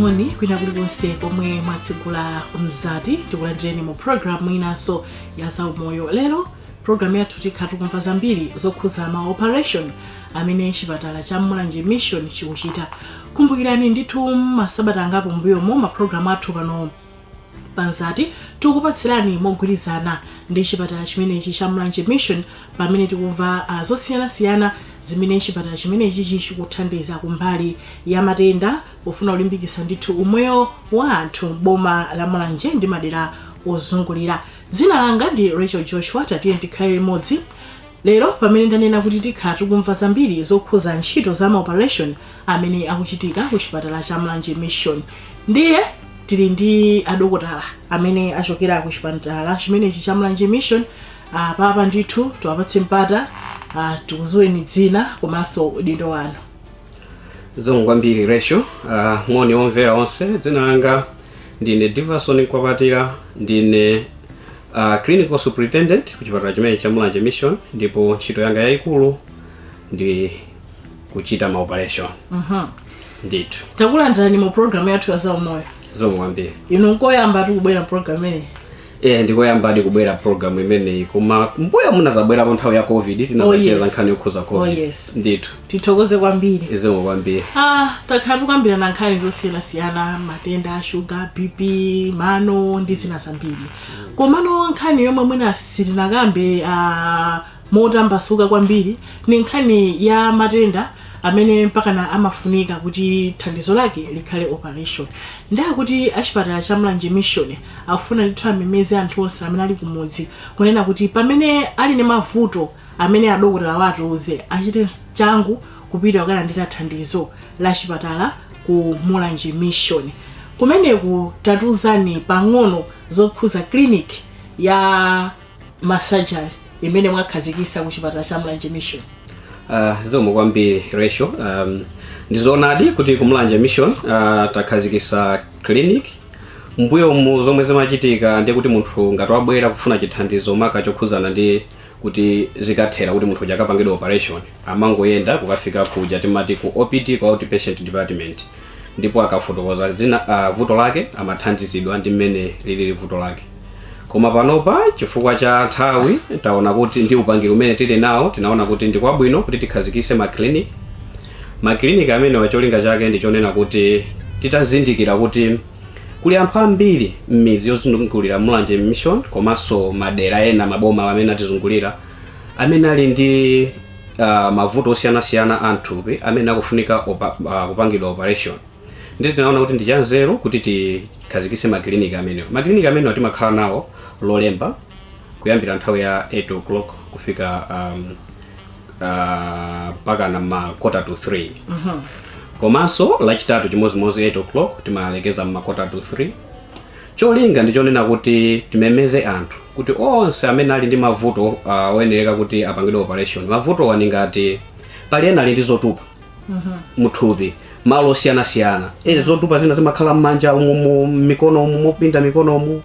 moni kwina kulikonse pomwe mwatsigula mzati tikulandireni mu programu inaso ya zaumoyo. Lero programu yathu tikhala tikumva zambiri zokhuza ma operation amene chipatala cha Mulanje Mission chikuchita. Kumbukirani ndithu masabata angapo mbuyomo ma programu athu pano panzati tikupatsirani mogwirizana ndi chipatala chimenechi cha Mulanje Mission pamene tikumva zosiyana-siyana zimene chipatala chimenechi chikuthandiza kumbali ya matenda pofuna kulimbikitsa ndithu umoyo wa anthu boma la Mulanje ndi madera ozungulira. Dzina langa ndi Rachel Joshua, tatiye tikhale limodzi. Lero pamene ndanena kuti tikhala tikumva zambiri zokhuza ntchito za ma operation amene akuchitika ku chipatala cha Mulanje Mission. Ndiye tili ndi adokotala amene achokera ku chipatala chimenechi cha Mulanje Mission. Papa ndithu tiwapatse mpata tikuzuweni dzina komanso udindo wanu. Zomwe kwambiri Rachel, moni omvera onse. Dzina langa ndine Diverson Kwapatira, ndine clinical superintendent ku chipatala chimenechi cha Mulanje Mission, ndipo ntchito yanga yayikulu ndi kuchita ma operation. Ndithu takulandirani mu program yathu ya zaumoyo. Zomwe kwambiri inu nkoyamba tikubwera program imeneyi. Ndikoyamba ndikubwera program imeneyi koma mbuyo munazabwera pa nthawi ya COVID tinazacheza nkhani yokhuza COVID. Ndithu tithokoze kwambiri. Zomwe kwambiri takhala tikambirana nkhani zosiyana-siyana, matenda, sugar, BP, mano ndi zina zambiri. Komano nkhani yomwe mwina sitinakambe motambasuka kwambiri ni nkhani ya matenda amene mpakana amafunika kuti thandizo lake likhale operation. Ndiye kuti achipatala cha Mulanje Mission afuna ndithu amemeze anthu onse amene ali kumudzi kunena kuti pamene ali ndi mavuto amene adokotala watuze achite changu kupita kukalandira thandizo la chipatala ku Mulanje Mission. Kumeneku tatuzani pang'ono zokhuza clinic ya surgery imene mwakhazikitsa ku chipatala cha Mulanje Mission. Zomwe kwambiri Rachel, ndizoonadi kuti ku Mulanje Mission takhazikitsa clinic. Mbuyo mu zomwe zimachitika ndi kuti munthu ngati wabwera kufuna chithandizo maka chokhuzana ndi kuti zikathera kuti munthu akapangidwa operation amangoyenda kukafika kuja timati ku OPD, ku outpatient department, ndipo akafotokoza vuto lake amathandizidwa ndi mmene lili vuto lake. Koma panopa chifukwa cha nthawi taona kuti ndi upangiri umene tili nawo tinaona kuti ndi kwabwino kuti tikhazikitse ma clinic amene wacholinga chake ndichonena kuti titazindikira kuti kuli anthu ambiri m'midzi yozungulira Mulanje Mission komanso madera ena maboma amene atizungulira amene ali ndi mavuto osiyana-siyana anthupi amene akufunika kupangidwa operation. Ndi tinaona kuti ndi chanzeru kuti tikhazikitse ma clinic amenewo. Ma clinic amenewo timakhala nawo Lolemba kuyambira nthawi ya 8 o'clock kufika mpaka na 2:45. Komanso lachitatu chimozimozi 8 o'clock timalekeza 2:45. Cholinga ndichonena kuti timemeze anthu kuti onse amene ali ndi mavuto oyenereka kuti apangidwe operation. Mavuto wani ngati pali ena ali ndi zotupa muthupi malo osiyana-siyana. Zotupa zina zimakhala m'manja umu, mikono umu, mopinda mikono umu.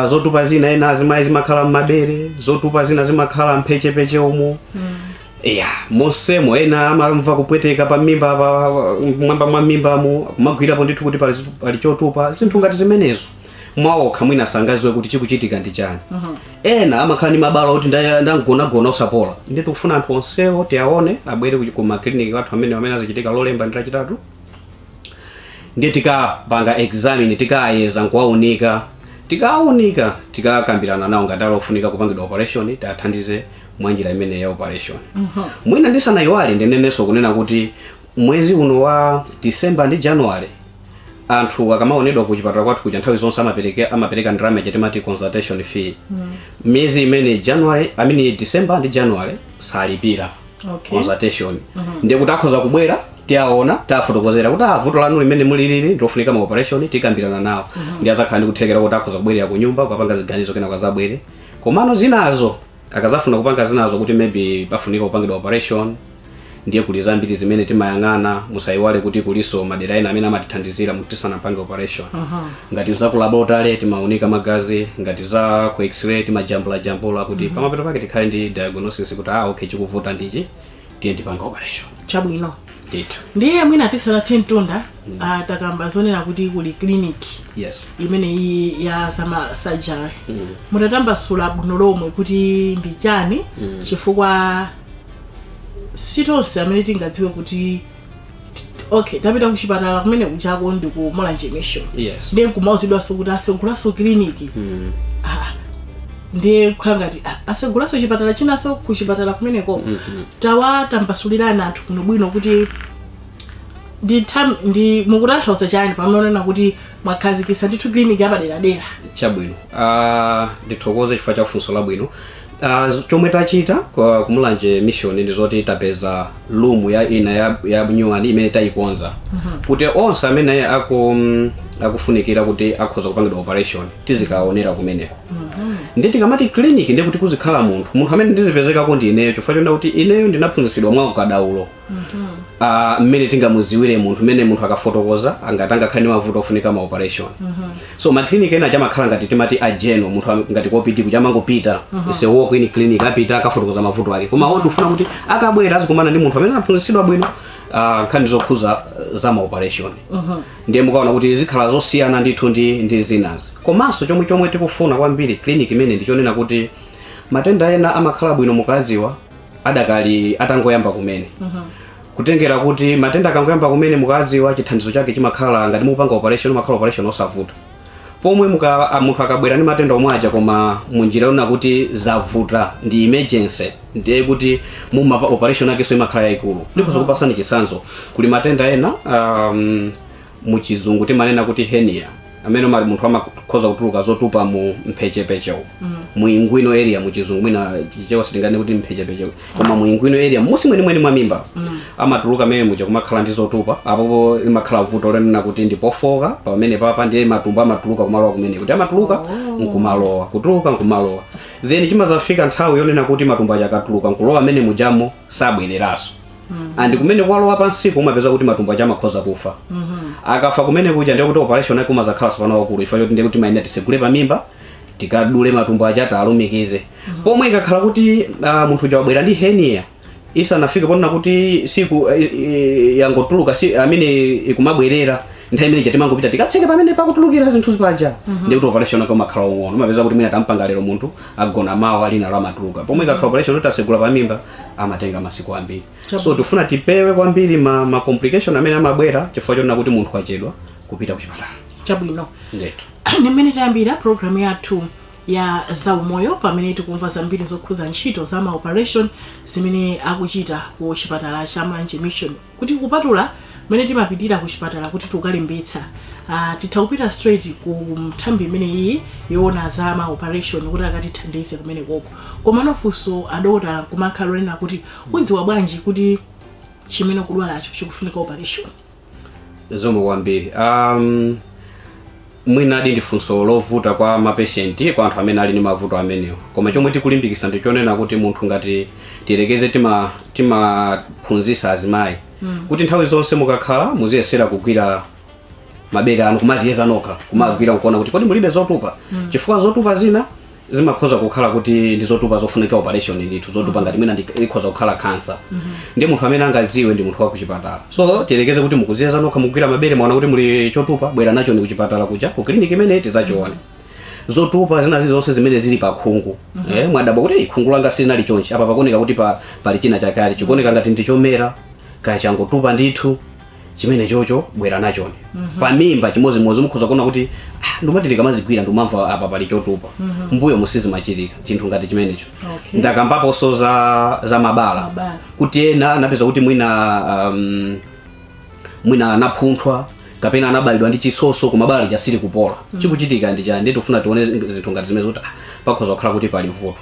Zotupa zina ena zimakhala m'mabere, zotupa zina zimakhala mphechepeche umu. Monsemo ena amamva kupweteka pa mimba mwamba mwa mimbamu kumagwirapo ndithu kuti pali chotupa. Zinthu ngati zimenezo mwaokha mwina sangaziwe kuti chikuchitika ndi chani. Ena amakhala ndi mabala kuti ndangona usapola. Ndi tikufuna anthu onsewo tiaone abwere ku ma clinic wathu amene azichitika Lolemba ndi lachitatu. Ndiye tikapanga examine, tikayeza nkuwaunika, tikakambirana nawo ngati alofunika kupangidwa operation tathandize mwanjira imene ya operation. Mwina ndisanayiwale ndinenenso kunena kuti mwezi uno wa December ndi January anthu akamaonedwa ku chipatala kwathu kuja nthawi zonse amapereka ndalama yachitimati consultation fee. Miezi imene December ndi January salipira consultation. Ndiye kuti akhoza kubwera tiaona tafotokozera kuti vuto lanu limene muli lili ndofunika ma operation tikambirana nawo. Ndi azakhala ndi kuthekera kuti akhoza kubwerera ku nyumba kupanga ziganizo kena kwazabwere. Komano zinazo akazafuna kupanga zinazo kuti maybe pafunika kupangidwa operation ndiye kuli zambiri zimene timayang'ana. Musayiwale kuti kuliso madera ena amene amatithandizira kuti tisanapange operation. Ngati za ku laboratory timaunika magazi, ngati za ku x-ray timajambula kuti pamapeto pake tikhale ndi diagnosis kuti okay chikuvuta ndichi tiye tipange operation. Chabwino. ndithu ndiye mwina tisala mtunda takamba zonena kuti kuli clinic yes imene iyi ya zama surgery mutatambasula bwino lomwe kuti ndi chani chifukwa sitonse amene tingadziwe kuti okay tapita kuchipatala kumene kuchako ndi ku Mulanje Mission yes ndiye kumauzidwaso kuti asegulaso clinic ndiye khangati asegulaso chipatala chinaso kuchipatala kumeneko tawatambasulirana anthu bwino kuti ndi mukutanthauza chani pamene kuti mwakhazikitsa ndithu clinic yapadera chabwino ndithokoze chifukwa cha funso labwino chomwe tachita ku Mulanje Mission ndi zoti tapeza room ya nyuwani imene tayikonza kuti onse amene akufunikira kuti akhoza kupangidwa operation tizikaonera kumeneko ndi tikamati clinic ndi kuti kuzikhala munthu amene ndizipezekako ndi ineyo chifukwa chonena kuti ineyo ndinaphunzitsidwa mwa ukadaulo mmene tingamuziwire mmene munthu akafotokoza angatanga khani mavuto ofunika ma operation so ma clinic ena chamakhala ngati timati ageno munthu ngati kopiti kuchamangopita ise walk in clinic apita akafotokoza mavuto ake koma woti ufuna kuti akabwera azikumana ndi munthu amene anaphunzitsidwa bwino nkhani zokhuza za ma operation ndiye mukaona kuti zikhala zosiyana ndithu ndi zinazi komanso chomwe tikufuna kwambiri clinic imene ndichonena kuti matenda ena amakhala bwino mukaziwa adakali atangoyamba kumene kutengera kuti matenda akangoyamba kumene mukaziwa chithandizo chake chimakhala ngati mupanga operation umakhala operation osavuta pomwe munthu akabwera ndi matenda omwe aja koma munjira yona kuti zavuta ndi emergency ndiye kuti muma operation yake so imakhala yaikulu ndikhoza kupasani chitsanzo kuli matenda ena muchizungu timanena kuti hernia amene munthu amakhoza kutuluka zotupa mu mphechepeche mu inguinal area muchizungu mwina chichewa sitingane kuti mphechepeche koma mu inguinal area musi mweni mwa mimba amatuluka amene muja kumakhala ndi zotupa apo imakhala vuto lenena kuti ndi pofoka pamene papa ndiye matumbo amatuluka kumalowa kumene kuti amatuluka nkumalowa kutuluka nkumalowa then chimazafika nthawi yonena kuti matumbo aja akatuluka nkulowa amene mujamo sabwereraso andi kumene kwalowa pansi kumapeza kuti matumbo aja amakhoza kufa akafa kumene kuja ndiye kuti operation yake kumazakhala sapana wakulu ifo ndiye kuti maina tisegule pamimba tikadule matumbo aja talumikize pomwe ikakhala kuti munthu uja wabwera ndi hernia isanafike ponena kuti siku yangotuluka amene ikumabwerera nthawi imene chatimangopita tikatseke pamene pakutulukira zinthu zipaja ndi kuti operation yake makhala ong'ono umapeza kuti mwina tampanga lero munthu agona mawa lina la matuluka pomwe ikakhala operation utasegula pamimba amatenga masiku ambiri so tifuna tipewe kwambiri ma complication amene amabwera chifukwa chonena kuti munthu achedwa kupita kuchipatala chabwino ndeto nimene tayambira program yathu ya zaumoyo pamene tikumva zambiri zokhuza ntchito za ma operation zimene akuchita ku chipatala cha Mulanje Mission kuti kupatula mene timapitira ku chipatala kuti tukalimbitsa tithaupita straight ku nthambi imene iyi yoona za ma operation kuti akatithandize kumene koko koma nofunso adokotala kumakhala lena kuti udziwa bwanji kuti chimene kudwalacho chikufunika operation zomwe kwambiri mwina ndi funso lovuta kwa mapatient kwa anthu amene ali ndi mavuto amenewo koma chomwe tikulimbikitsa ndichonena kuti munthu ngati tilekeze timaphunzitsa azimayi kuti nthawi zonse mukakhala muziyesera kugwira mabere anu kumaziyeza nokha kumagwira nkuona kuti kodi mulibe zotupa chifukwa zotupa zina zimakhoza kukhala kuti ndi zotupa zofunika operation ndithu zotupa ngati mwina ikhoza kukhala cancer ndi munthu amene angaziwe ndi munthu wa kuchipatala so tilekeze kuti mukuziyeza nokha mugwira mabere mwaona kuti muli chotupa bwera nacho ndi kuchipatala kuja ku clinic imene tizachiona zotupa zina zonse zimene zili pa khungu mwadabwa kuti khungu langa silinali chonchi apa pakoneka kuti pali china chakale chikuoneka ngati ndi chomera kaya changotupa ndithu chimene chocho bwera nachoni pamimba chimozimozi mukhoza kuona kuti ndumati likamazigwira ndumamva apa pali chotupa mbuyo musizimachitika chinthu ngati chimenecho ndakambapo so za mabala kuti ena anapeza kuti mwina anapunthwa kapena anabalidwa ndi chisoso kumabala chasili kupola chikuchitika ndi chani nditufuna tione zinthu ngati zimene kuti pakhoza kukhala kuti pali vuto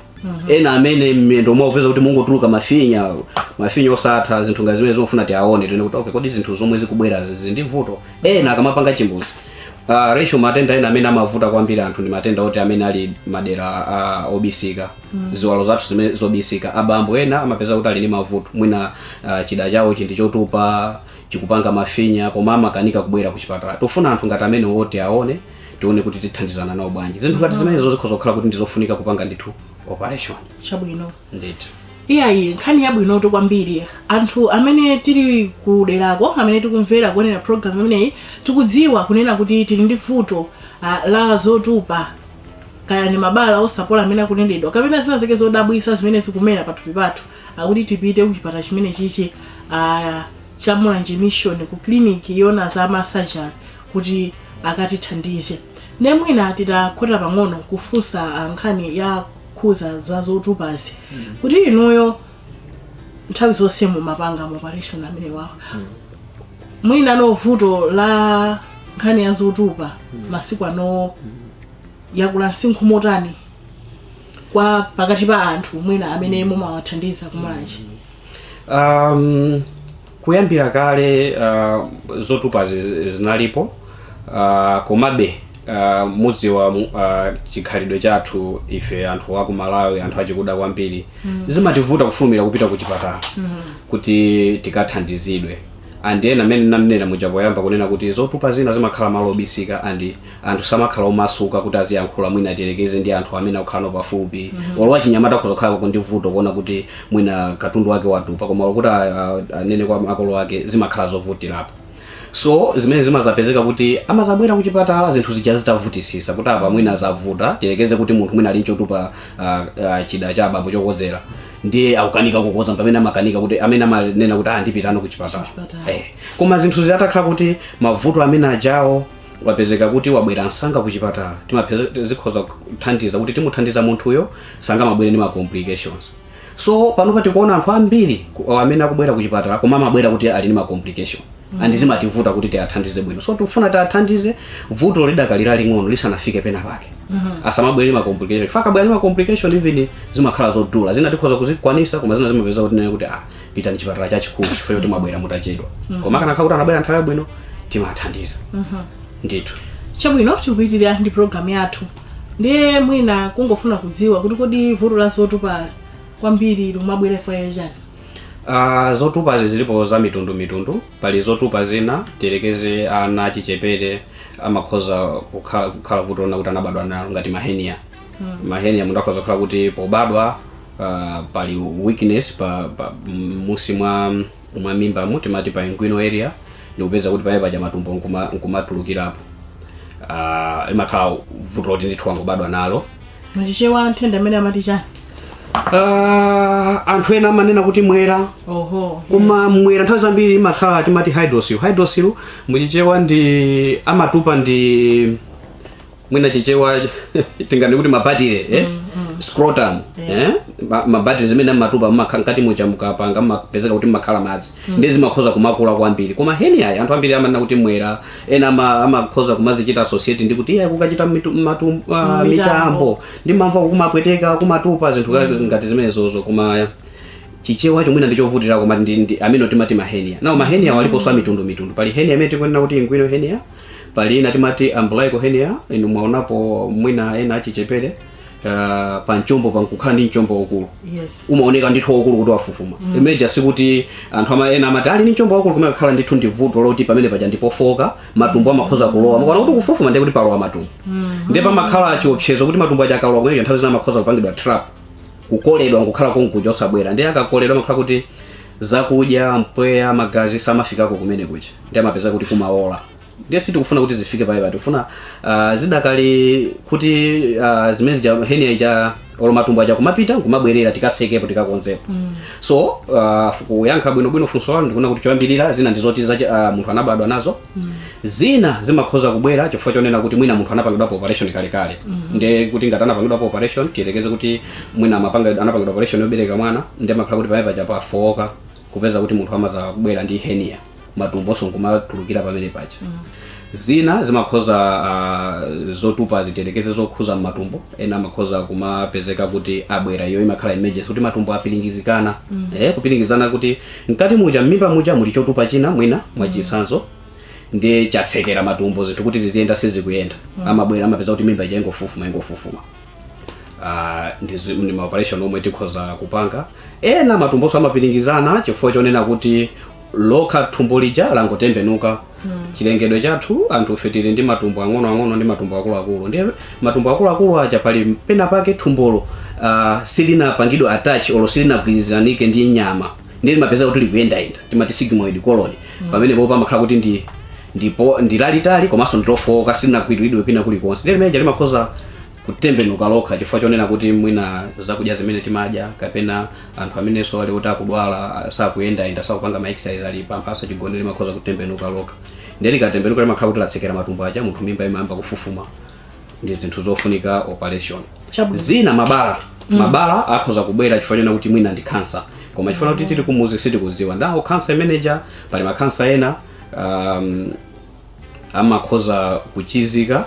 ena amene mmendo mwa upeza kuti mungotuluka mafinya osatha zinthu ngati zimene zimafuna tiaone tione kuti okay kodi zinthu zomwe zikubwera ndi vuto ena akamapanga chimbuzi ratio matenda ena amene amavuta kwambiri anthu ndi matenda oti amene ali madera obisika ziwalo zathu zimene zobisika abambo ena amapeza kuti ali ndi mavuto mwina chida chawo chindi chotupa chikupanga mafinya koma amakanika kubwera kuchipatala tofuna anthu ngati amene oti aone tione kuti tithandizana nawo bwanji zinthu ngati zimenezo zikhoza kukhala kuti ndizofunika kupanga ndithu operation chabwino ndithu iyayi nkhani yabwinoto kwambiri anthu amene tili kuderako amene tikumvera kuonera program imeneyi tikudziwa kunena kuti tili ndi vuto la zotupa kaya ni mabala osapola amene akunenedwa kapena zina zake zodabwisa zimene zikumera pathupi pathu akuti tipite kuchipata chimene chichi cha Mulanje Mission ku clinic yona za massage kuti akatithandize. Nemwina titakhota pang'ono kufunsa nkhani ya khuza za zotupazi kuti inuyo nthawi zonse mumapanga mu operation amene wawo mwina no vuto la nkhani ya zotupa masiku ano yakula sinkhu motani kwa pakati pa anthu mwina amene mumawathandiza kumulanje. Kuyambira kale zotupazi zinalipo komabe mudziwa chikhalidwe chathu ife anthu wa ku Malawi anthu achikuda kwambiri zimativuta kufulumira kupita ku chipatala kuti tikathandizidwe andiyena amene namnena mujapoyamba kunena kuti zotupa zina zimakhala malo obisika andi anthu samakhala omasuka kuti aziyankhula mwina tiyerekeze ndi anthu amene akukhala pafupi olwa chinyamata khozokhala kuti vuto kuona kuti mwina katundu wake watupa koma kuti anene kwa makolo ake zimakhala zovutirapo. So zimene zimazapezeka kuti amazabwera ku chipatala zinthu zija zitavutisisa kuti apa mwina zavuta tiyerekeze kuti munthu mwina ali chotupa chida cha abambo chokozera ndiye akukanika kukoza pamene amakanika kuti amene amanena kuti ndipitano ku chipatala. Koma zinthu ziyatakhala kuti mavuto amene ajawo wapezeka kuti wabwera nsanga ku chipatala timapeza zikhoza kuthandiza kuti timuthandiza munthuyo sanga mabwere ndi ma complications. So pano pati kuona anthu ambiri amene akubwera ku chipatala koma amabwera kuti ali ndi ma complication andizimativuta kuti tiathandize bwino. So tufuna tiathandize vuto lidakalira ling'ono lisanafike pena pake asamabwere ma complication faka bwera ma complication even zimakhala zodula zina tikhoza kuzikwanisa koma zina zimapeza kuti nene kuti pita ni chipatala chachikulu chifukwa kuti mwabwera mutachedwa koma kana kuti anabwera nthawi bwino timathandiza. Ndithu chabwino tikupitirira ndi program yathu ndiye mwina kungofuna kudziwa kuti kodi vuto la zotupa kwambiri lumabwera faya chani. Zotupa zilipo za mitundu pali zotupa zina tiyerekeze ana achichepere amakhoza kukhala vuto na kuti anabadwa nalo ngati mahenia. Mahenia mundu akhoza kukhala kuti pobadwa pali weakness pa musi mwa mimba mutimati pa inguinal area ndikupeza kuti paya paja matumbo nkumatulukirapo imakhala vuto kuti ndithu angobadwa nalo. Machichewa nthenda amene amati chani. Anthu ena amanena kuti mwera koma mwera nthawi zambiri imakhala timati hydrocele muchichewa ndi amatupa ndi mwina chichewa tingani kuti mabatire scrotum mabatire zimene amatupa mmakati muchamukapanga mapezeka kuti mmakhala madzi ndi zimakhoza kumakula kwambiri koma henia anthu ambiri amanena kuti mwera ena amakhoza kumazichita associate ndi kuti kukachita mitambo ndi mamva kumapweteka kumatupa zinthu ngati zimenezozo koma chichewa mwina ndichovutira koma ndi amene timati mahenia. Nawo mahenia walipo so mitundu pali henia amene tikunena kuti inguinal henia pali ina timati umbilical hernia inu mwaonapo mwina ena achichepere pa mchombo pankukhala ndi mchombo wakulu umaoneka ndithu wakulu kuti wafufuma imeja sikuti anthu ena amati ali ndi mchombo wakulu kumakhala ndithu ndi vuto loti pamene paja ndipofoka matumbo amakhoza kulowa mukana kuti kufufuma ndiye kuti palowa matumbo ndiye pamakhala chiopsezo kuti matumbo aja akalowa mweja nthawi zina amakhoza kupangidwa trap kukoledwa nkukhala konkuja osabwera ndiye akakoledwa amakhala kuti zakudya mpweya magazi samafikako kumene kuja ndiye amapeza kuti kumaola. Ndiye sitikufuna kuti zifike pale tifuna zidakali kuti zimezi henia ija olo matumbo aja kumapita kumabwerera tikasekepo tikakonzepo. So kuyankha bwino funso lanu ndikuna kuti choyambirira zina ndizoti za munthu anabadwa nazo zina zimakhoza kubwera chifukwa chonena kuti mwina munthu anapangidwapo operation kale ndiye kuti ngati anapangidwapo operation tiyerekeze kuti mwina anapangidwa operation yobereka mwana ndiye amakhala kuti pale paja pafoka kupeza kuti munthu amaza kubwera ndi henia matumbo sonkumatulukira pamene paja. Zina zimakhoza zotupa ziterekeze zokhuza matumbo ena amakhoza kumapezeka kuti abwera iyo imakhala emergency kuti matumbo apilingizikana kupilingizana kuti mkati muja mimba muja muli chotupa china mwina mwachisanzo ndiye chasekera matumbo zithu kuti ziziyenda sizikuyenda amabwera amapeza kuti mimba ingofufuma ndi ma operation omwe tikhoza kupanga ena matumbo amapilingizana chifukwa chonena kuti lokha thumbo lija langotembenuka chilengedwe chathu anthu fetili ndi matumbo ang'ono ndi matumbo akuluakulu ndiye matumbo akuluakulu aja pali pena pake thumbolo silinapangidwa attach olo silinagwirizanike ndi nyama ndiye limapeza kuti likuyendayenda timati sigmoid colon pamenepo pamakhala kuti ndi lalitali komanso nditofoka silinagwiridwe kwina kulikonse ndiye limeneja limakhoza kutembenuka lokha chifukwa chonena kuti mwina zakudya zimene timadya kapena anthu amenenso ali kuti akudwala sakuyendayenda sakupanga ma exercise ali pamphaso chigonere limakhoza kutembenuka lokha ndiye likatembenuka limakhala kuti latsekera matumbo aja munthu mimba imayamba kufufuma ndi zinthu zofunika operation zina mabala akhoza kubwera chifukwa chonena kuti mwina ndi cancer koma chifukwa kuti tili kumuzi sitikudziwa ndawo cancer manager pali makansa ena amakhoza kuchizika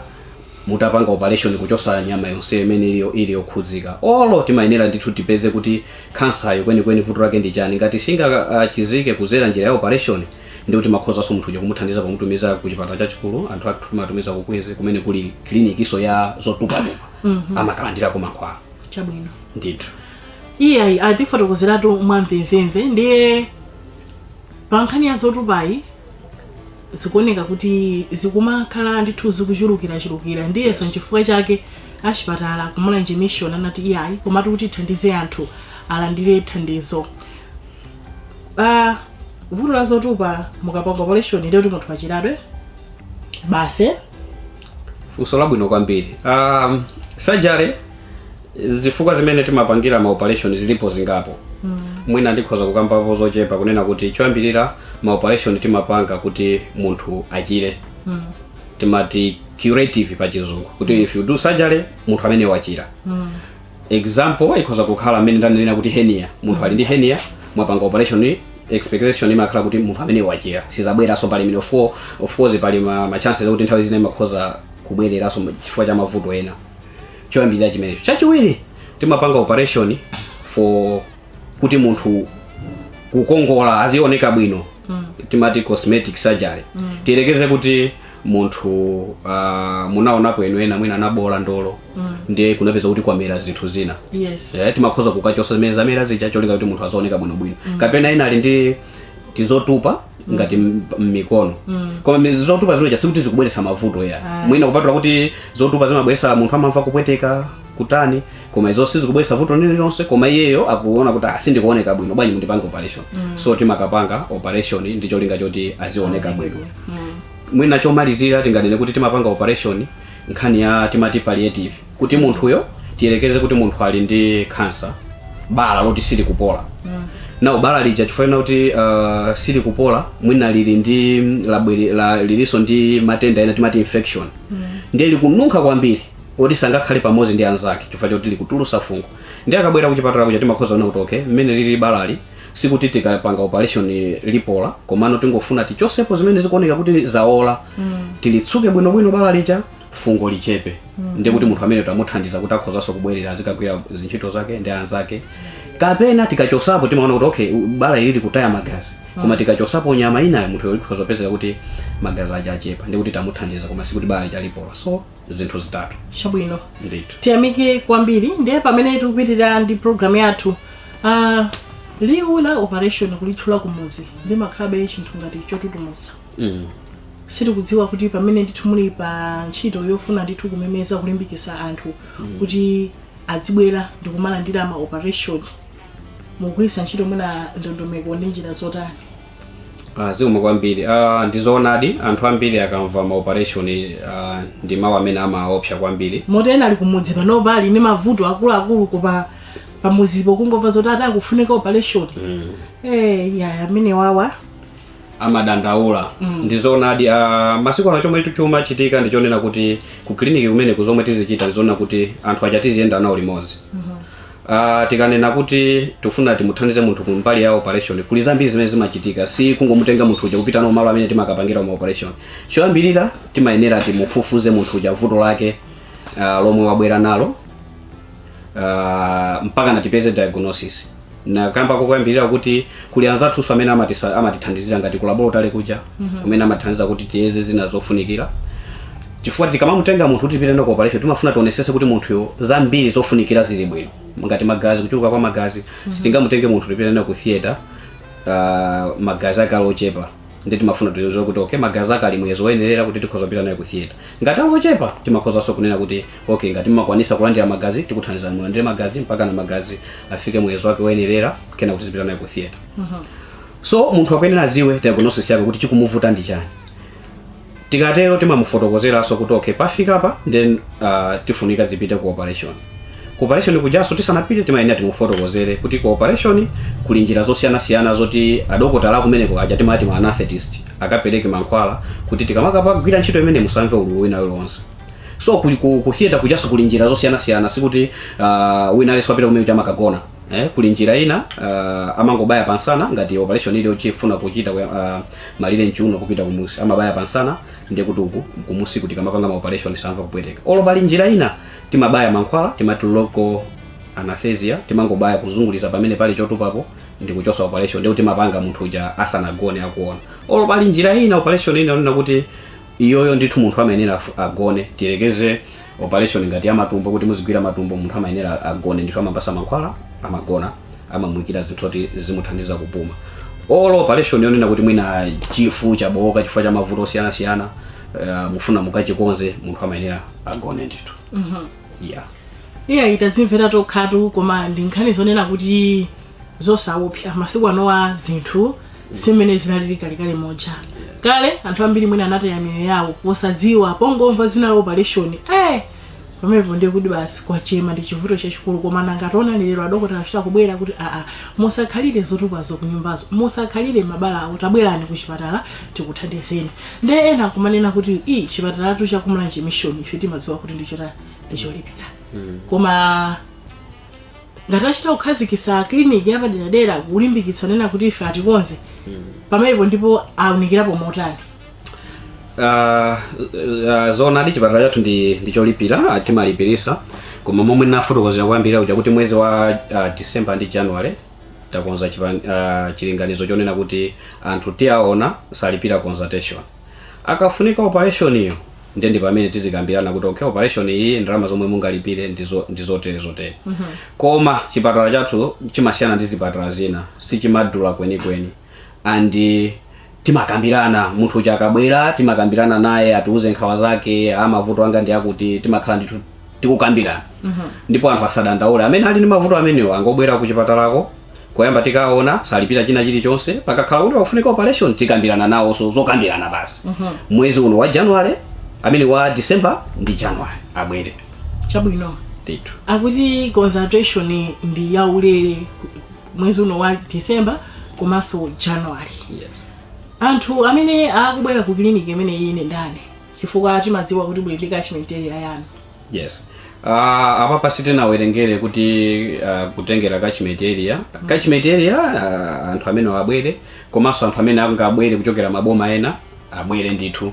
mutapanga operation kuchosa nyama yonse imene ili yokhudzika olo timayenera ndithu tipeze kuti cancer yo kwenikweni vuto lake ndi chani ngati singachizike kuzera njira ya operation ndi kuti makhozanso munthu kumuthandiza pamutumiza ku chipatala chachikulu anthu ake timatumiza kukwezi kumene kuli klinikiso ya zotupa-tupa amakalandirako mankhwala chabwino ndithu iyayi atifotokozeratu mwamvemvemve ndiye pankhani ya zotupayi zikuoneka kuti zikumakhala ndithu zikuchulukira ndiye sanchifukwa chake achipatala kumulanje mission anati iyayi komatu kuti thandize anthu alandire thandizo vuto la zotupa mukapanga operation ndiye kuti munthu achiradwe basi funso labwino kwambiri surgery zifukwa zimene timapangira ma operation zilipo zingapo mwina ndikhoza kukambapo zochepa kunena kuti choyambirira ma operation timapanga kuti munthu achire timati curative pa chizungu kuti if you do surgery munthu amene wachira example ikhoza kukhala amene ndanena kuti hernia munthu ali ndi hernia mwapanga operation expectation imakhala kuti munthu amene wachira sizabweranso pali imene of course pali ma chances kuti nthawi zina imakhoza kubwereranso chifukwa cha mavuto ena choyambirira chimenecho chachiwiri timapanga operation for kuti munthu kukongola azioneka bwino timati cosmetic surgery tiyerekeze kuti munthu munaonapo ena mwina anabola ndolo ndiye kunapeza kuti kwamera zinthu zina timakhoza kukachosa zimene zamera zija cholinga kuti munthu azaoneka bwinobwino kapena ena ali ndi tizotupa ngati mmikono koma zotupa zimene sikuti zikubweretsa mavuto ya mwina kupatula kuti zotupa zimabweretsa munthu amamva kupweteka kutani koma izo sizikubweretsa vuto lililonse koma iyeyo akuona kuti sindikuoneka bwino bwanji mundipange operation so timakapanga operation ndi cholinga choti azioneka bwino mwina chomalizira tinganene kuti timapanga operation nkhani ya timati palliative kuti munthuyo tiyerekeze kuti munthu ali ndi cancer bala loti sili kupola na bala lija tifuna kuti sili kupola mwina lili ndi liliso ndi matenda ena timati infection ndiye likununkha kwambiri oti sangakhale pamodzi ndi anzake chifukwa choti likutulusa fungo ndiye akabwera kuchipatala kuja timakhoza kuona kuti okay mmene lili balali sikuti tikapanga operation lipola komano tingofuna tichosepo zimene zikuoneka kuti zaola tilitsuke bwinobwino bala lija fungo lichepe ndiye kuti munthu amene tamuthandiza kuti akhozanso kubwerera azikagwira zintchito zake ndi anzake kapena tikachosapo timaona kuti okay bala ili kutaya magazi koma tikachosapo nyama ina munthu yolikhoza pezeka kuti magazi aja achepa ndiye kuti tamuthandiza koma sikuti bala lija lipola so zinthu zitatu chabwino ndithu tiyamike kwambiri ndiye pamene tikupitirira ndi program yathu liwu la operation kulitchula kumuzi limakhabe chinthu ngati chotutumusa sitikudziwa kuti pamene ndithu muli pa ntchito yofuna ndithu kumemeza kulimbikitsa anthu kuti adzibwera ndikumalandira ma operation mugwiritsa ntchito mwina ndondomeko ndi njira zotani zikoma kwambiri ndizoonadi anthu ambiri akamva ma operation ndi mawu amene amaopsa kwambiri motena ali kumudzi panopa ali ndi mavuto akuluakulu kupa pamuzipo kungomva zotati akufunika operation amene wawa amadandaula ndizoonadi masiku ano chomwe chuma chitika ndichonena kuti ku kliniki kumene kuzomwe tizichita ndizoona kuti anthu aja tiziyenda nawo limodzi tikanena kuti tifuna timuthandize munthu kumbali ya operation kuli zambiri zimene zimachitika si kungomutenga munthu uja kupita nawo malo amene timakapangira ma operation choyambirira timayenera timufufuze munthu uja vuto lake lomwe wabwera nalo mpaka natipeze diagnosis na kamba koyambirira kuti kuli anzathu amene amatithandizira ngati ku laboratory kuja kumene amatithandiza kuti tiyeze zina zofunikira chifukwa tikamamutenga munthu kuti tipite nawo ku operation timafuna tionesese kuti munthuyo zambiri zofunikira zili bwino ngati magazi kuchuluka kwa magazi sitingamutenge munthu tipite nawo ku theater magazi ake alochepa ndi timafuna tizo kuti okay magazi ake ali mwezi woyenerera kuti tikhoza pita naye ku theater. Ngati angochepa timakhozanso kunena kuti okay ngati mmakwanisa kulandira magazi tikuthandiza mulandire magazi mpaka na magazi afike mwezi wake woyenerera kena kuti zipita naye ku theater. So munthu akuyenera aziwe diagnosis yake kuti chikumuvuta ndi chani. Tikatero timamufotokozeraso kuti okay pafika apa then tifunika zipite ku operation. Ku operation kujaso tisanapite timayenera timufotokozere kuti ku operation kuli njira zosiyana zoti adokotala kumeneko aja timati ma anesthetist akapereke mankhwala kuti tikamakapa gwira ntchito imene musamve ululu wina lonse. So ku theater kujaso kuli njira zosiyana sikuti wina leso apita kumene amakagona. Kuli njira ina amangobaya pansana ngati operation ile ochifuna kuchita malire mchuno kupita kumusi amabaya pansana ndiye kuti kumusi kuti kamapanga ma operation samva kupweteka. Olo bali njira ina timabaya mankhwala timati local anesthesia timangobaya kuzunguliza pamene pali chotupapo ndi kuchosa operation ndiye kuti mapanga munthu uja asanagone akuona. Olo bali njira ina operation ina nena kuti iyoyo ndithu munthu amayenera agone tilekeze operation ngati ya matumbo kuti muzigwira matumbo munthu amayenera agone ndithu amapasa mankhwala amagona amamwikira zinthu kuti zimuthandiza kupuma. Olo operation yonena kuti mwina chifu chaboka chifukwa cha mavuto osiyana mufuna mukachikonze munthu amayenera agone ndithu. Itadzimvera tokhatu koma ndi nkhani zonena kuti zosaupsa masiku anowa zinthu simene zinalili kalekale moja. Kale anthu ambiri mwina anataya miyoyo yawo posadziwa pongomva zina la operation pamene ndiye kuti basi kwachema ndi chivuto chachikulu koma nangationa lero adokotala achita kubwera kuti musakhalire zotupazo kunyumbazo musakhalire mabala awo tabwerani ku chipatala tikuthandizeni. Nde ena kumanena kuti chipatalatu chakumulanje mission ife timadziwa kuti ndicholipira. Koma ngati achita kukhazikitsa clinic yapaderadera kulimbikitsa nena kuti ife atikonze pamene ndipo aunikirapo motani. Zona ndi chipatala chathu ndicholipira timalipirisa koma momwe nafotokozera kwambiri uja kuti mwezi wa December ndi January takonza chilinganizo chonena kuti anthu tiaona salipira consultation. Akafunika operation iyo ndi pamene tizikambirana kuti okay operation iyi ndalama zomwe mungalipire ndizotere. Koma chipatala chathu chimasiyana ndi zipatala zina sichimadula kwenikweni andi timakambirana munthu uja akabwera timakambirana naye atiuze nkhawa zake amavuto anga ndi akuti timakhala ndithu tikukambirana. Ndipo anthu asadandaule amene ali ndi mavuto amenewo angobwera ku chipatalako koyamba tikaona salipira china chilichonse pakakhala kuti wafunika operation tikambirana nawo zokambirana basi. Mwezi uno wa January amene wa December ndi January abwere. Chabwino. Titu. Akuti consultation ndi yaulere mwezi uno wa December komanso January. Yes. Anthu amene akubwera ku clinic imene ine ndani chifukwa timadziwa kuti buli catchment area yani. Yes. Apa pasite nawerengere kuti kutengera catchment area. Catchment area anthu amene abwere komanso anthu amene angabwere kuchokera maboma ena abwere ndithu.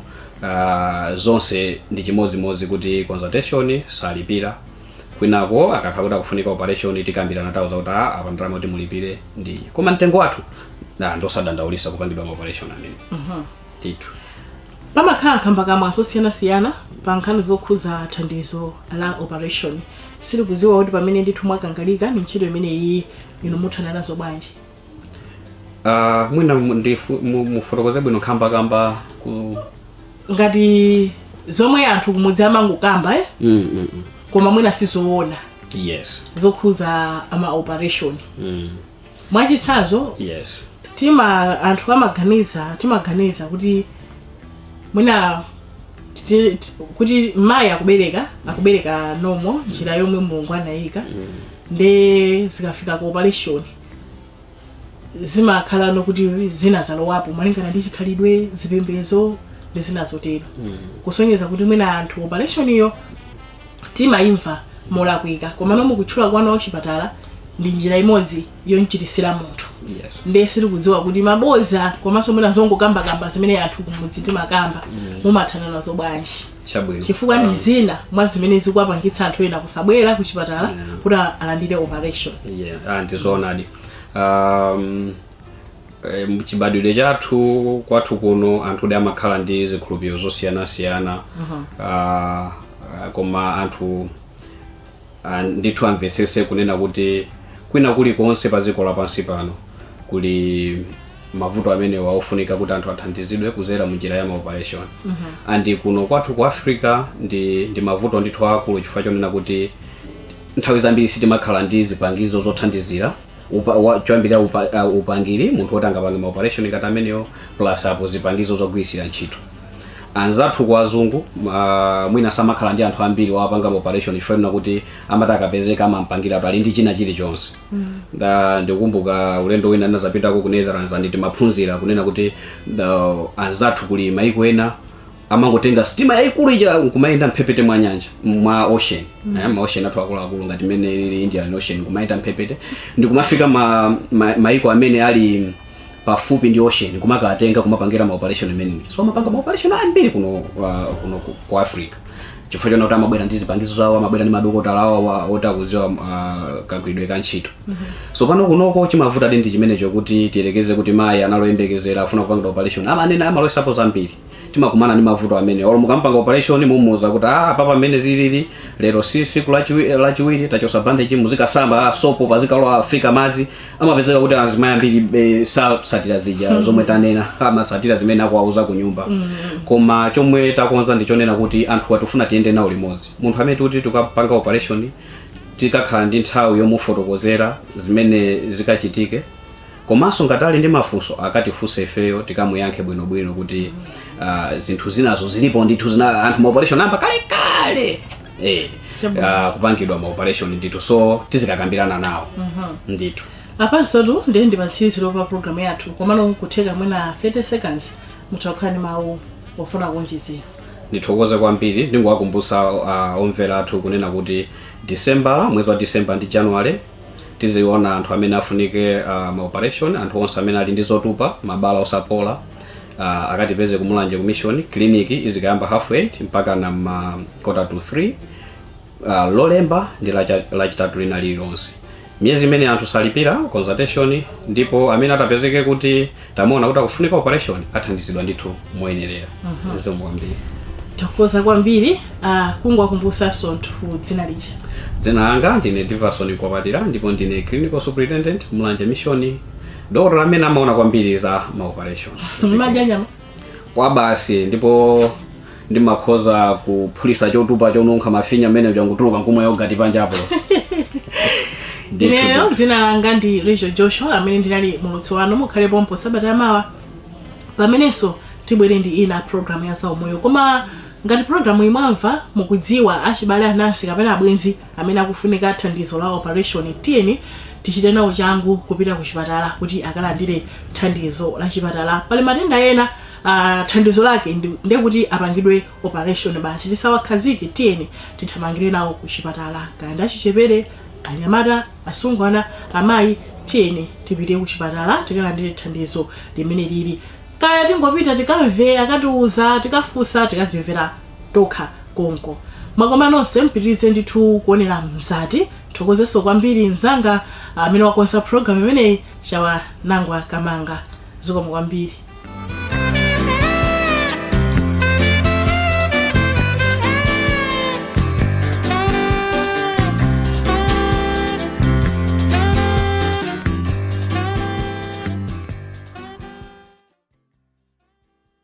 Zonse ndi chimodzimodzi kuti consultation salipira. Kwinako akakhala kuti akufunika operation tikambirana tawo zakuti apa ndalama kuti mulipire ndi koma mtengo wathu ndosadandaulisa kupangidwa ma operation amene. Titu. Pamakhala nkhambakama asosiyana pa nkhani zokhuza thandizo la operation. Sili kuziwa kuti pamene ndithu mwakangalika ni ntchito imene iyi ino muthana nazo bwanji. Mwina mufotokoze bwino nkhambakamba ku ngati zomwe anthu kumudzi amangokamba koma mwina sizoona. Yes. Zokhuza ama operation. Mwachitsanzo. Yes. Anthu timaganiza kuti mwina kuti mayi akubereka nomo njira yomwe Mulungu anayika nde zikafika ku operation zimakhala nokuti zina zalowapo malingana ndi chikhalidwe zipembedzo ndi zina zotero. Kusonyeza kuti mwina anthu operation iyo timaimva molakwika koma nomwe kutchula kwano chipatala ndi njira imodzi yonchitisira munthu. Yes. Nde siri kudziwa kuti maboza komanso mwina zongokamba zimene anthu kumudzi timakamba mumathana nazo bwanji. Chabwino. Chifukwa ndi zina mwa zimene zikuwapangitsa anthu ena kusabwera ku chipatala kuti alandire operation. Ndizoonadi. Mchibadwire chathu kwathu kuno anthu ndi amakhala ndi zikhulupiriro zosiyana. Koma anthu ndithu amvetsetse kunena kuti kwina kuli konse pa dziko lapansi pano kuli mavuto amene waofunika kuti anthu athandizidwe kuzera munjira ya maoperation. Andi kuno kwathu ku Africa ndi mavuto ndithu akulu chifukwa chonena kuti nthawi zambiri sitimakhala ndi zipangizo zothandizira choyambirira upangiri munthu woti angapange maoperation ngati ameneyo plus apo zipangizo zogwirisira ntchito. Anzathu kwa azungu mwina samakhala ndi anthu ambiri wapanga operation chifukwa kuti amati akapezeka amampangira ali ndi china chilichonse. Ndikumbuka ulendo wina ndinazapitako ku Netherlands ndi timaphunzira kunena kuti anzathu kuli maiko ena amangotenga stima yaikulu ija kumayenda mphepete mwa nyanja mwa ocean. Ma ocean athu akuluakulu ngati mene ili Indian Ocean kumayenda mphepete ndikumafika maiko amene ali pafupi ndi ocean kumakatenga kumapangira maoperation amene. So amapanga maoperation ambiri kuno ku Africa chifukwa chonena kuti amabwera ndi zipangizo zawo, amabwera ndi madokotala awo otakuziwa kagwiridwe ka ntchito. So pano kunoko chimavuta ndi chimenecho kuti tiyerekeze kuti mayi analoyembekezera afuna kupanga operation amanena amaloyesapo zambiri. Timakumana ndi mavuto amene olo mukampanga operation mumuza kuti papa amene zilili lero siku lachiwiri tachosa bandage muzikasamba sopo pazikalowa Africa madzi amapezeka kuti azimayi ambiri satira zija zomwe tanena amasatira zimene akuwauza ku nyumba. Koma chomwe takonza ndichonena kuti anthu atufuna tiyende nawo limodzi. Munthu amene kuti tukapanga operation tikakhala ndi nthawi yomufotokozera zimene zikachitike. Komanso ngatali ndi mafunso akatifunse ifeyo tikamuyankhe bwinobwino kuti zinthu zinazo zilipo ndithu zina anthu maoperation amba kale kupangidwa maoperation ndithu so tizikakambirana nawo. Ndithu apanso ndi patsiriziro pa program yathu komano kutheka mwina 30 seconds mutakhala ndi mawu ofuna kuonjezera. Ndithokoze kwambiri ndingowakumbutsa omvera athu kunena kuti mwezi wa December ndi January tiziona anthu amene afunike maoperation, anthu onse amene ali ndi zotupa mabala osapola akatipeze kumulanje ku mission clinic izikayamba 8:30 mpaka na 2:45 Lolemba ndi lachitatu lina lililonse. Miyezi imene anthu salipira consultation ndipo amene atapezeke kuti tamaona kuti akufunika operation athandizidwa ndithu moyenerera. Ndizomwambiri Thokoza kwambiri kungwakumbutsa sonthu dzina lija. Dzina langa ndine Diverson Kwapatira ndipo ndine clinical superintendent Mulanje Mission. Dora amene amaona kwambiri za maoperation. Zimajanyama Kwa basi ndipo ndimakhoza kuphulisa chotupa chonunkha mafinya amene changutuluka nkumwe yogati panjapo. Ndineyo dzina langa ndi Rachel Joshua amene ndinali mulutsi wanu mukhale pompo sabata mawa pamenenso tibwere ndi ina program ya zaumoyo. Koma ngati program imwamva mukudziwa achibale anansi kapena abwenzi amene akufunika thandizo la operation tiyeni tichite nawo changu kupita ku chipatala kuti akalandire thandizo la chipatala. Pali matenda ena thandizo lake ndiye kuti apangidwe operation basi tisawakhazike tiyeni tithamangire nawo ku chipatala. Kaya achichepere anyamata asungwana amayi tiyeni tipite ku chipatala tikalandire thandizo limene lili. Kaya tingopita tikamve akatiuza tikafusa tikazimvera tokha konko. Mwakoma nonse mpitirize ndithu kuonera mzati. Thokozeso kwambiri mzanga amene wakonza program imeneyi chawa Nangwa Kamanga. Zikomo kwambiri.